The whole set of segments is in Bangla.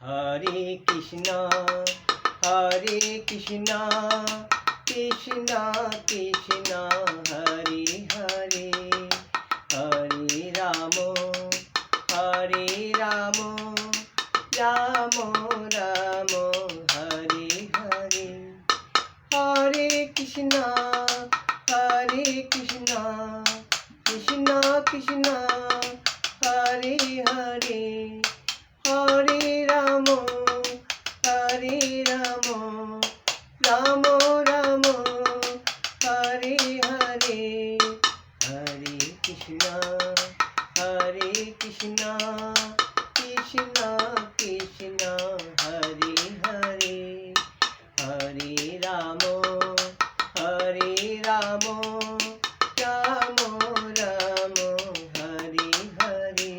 হরে কৃষ্ণ হরে কৃষ্ণ কৃষ্ণ কৃষ্ণ হরে হরে হরে রাম রাম রাম হরে হরে হরে কৃষ্ণ কৃষ্ণ কৃষ্ণ হরে হরে হরে রাম রাম রাম হরে হরে হরে কৃষ্ণ কৃষ্ণ কৃষ্ণ কৃষ্ণ হরে হরে হরে রাম রাম রাম হরে হরে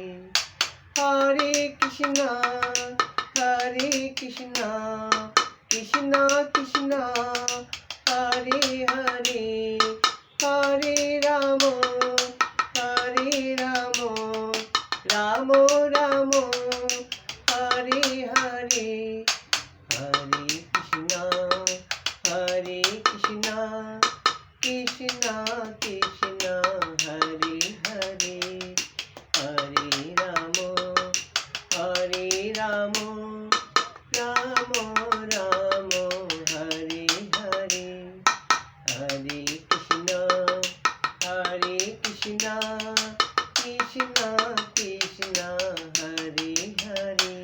হরে কৃষ্ণ কৃষ্ণ কৃষ্ণ কৃষ্ণ হরে হরে হরে রাম রাম রাম হরে হরে হরে কৃষ্ণ কৃষ্ণ কৃষ্ণ কৃষ্ণ হরে হরে হরে রাম রাম রাম রাম হরে হরে হরে কৃষ্ণ কৃষ্ণ কৃষ্ণ কৃষ্ণ হরে হরে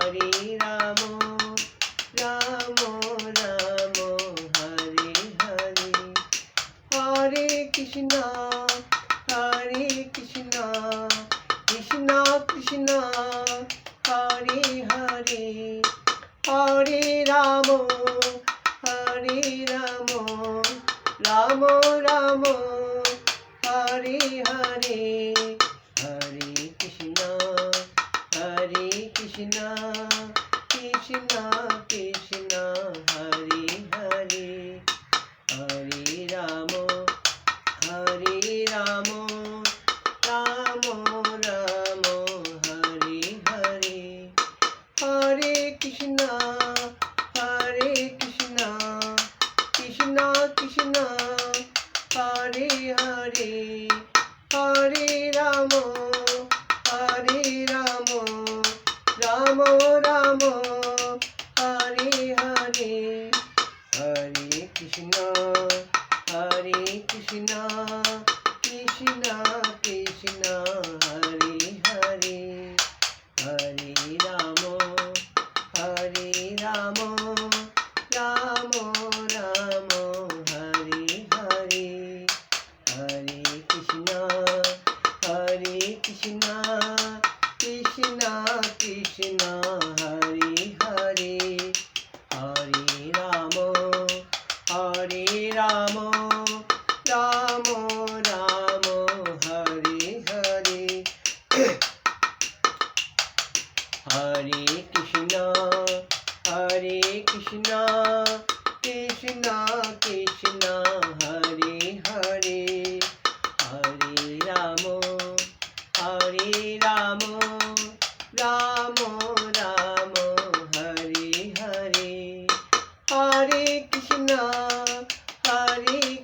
হরে রাম রাম রাম রাম হরে হরে হরে কৃষ্ণ কৃষ্ণ কৃষ্ণ কৃষ্ণ হরে হরে হরে রাম রাম রাম হরে হরে হরে কৃষ্ণ কৃষ্ণ কৃষ্ণ কৃষ্ণ হরে হরে হরে রাম রাম রাম রাম হরে হরে হরে কৃষ্ণ কৃষ্ণ কৃষ্ণ কৃষ্ণ হরে হরে হরে রাম রাম রাম হরে হরে হরে কৃষ্ণ কৃষ্ণ কৃষ্ণ কৃষ্ণ হরে হরে হরে রাম রাম রাম রাম হরে হরে হরে কৃষ্ণ কৃষ্ণ কৃষ্ণ কৃষ্ণ হরে হরে হরে রাম রাম রাম রাম হরে হরে হরে কৃষ্ণ কৃষ্ণ কৃষ্ণ কৃষ্ণ হরে হরে হরে রাম রাম রাম রাম হরে হরে হরে কৃষ্ণ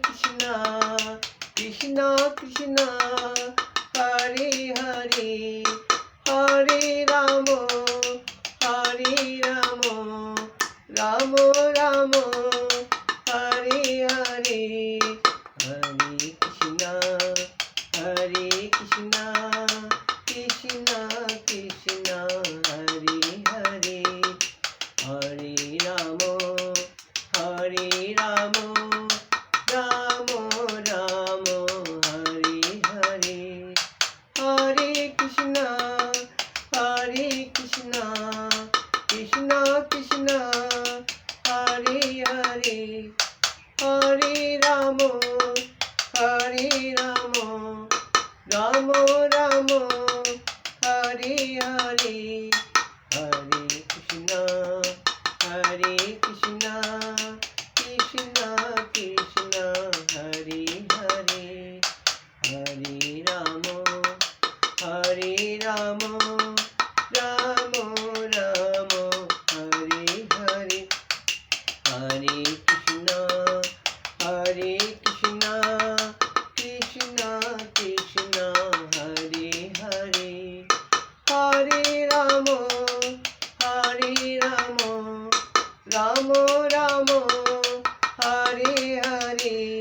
কৃষ্ণ কৃষ্ণ কৃষ্ণ হরে হরে হরে রাম রাম রাম হরে হরে হরে কৃষ্ণ কৃষ্ণ কৃষ্ণ কৃষ্ণ হরে হরে হরে রাম রাম রাম রাম হরে হরে হরে কৃষ্ণ কৃষ্ণ কৃষ্ণ কৃষ্ণ হরে হরে হরে রাম রাম রাম হরে হরে হরে কৃষ্ণ কৃষ্ণ কৃষ্ণ কৃষ্ণ হরে হরে হরে রাম রাম রাম হরে হরে হরে কৃষ্ণ কৃষ্ণ কৃষ্ণ হরে হরে হরে রাম রাম রাম হরে হরে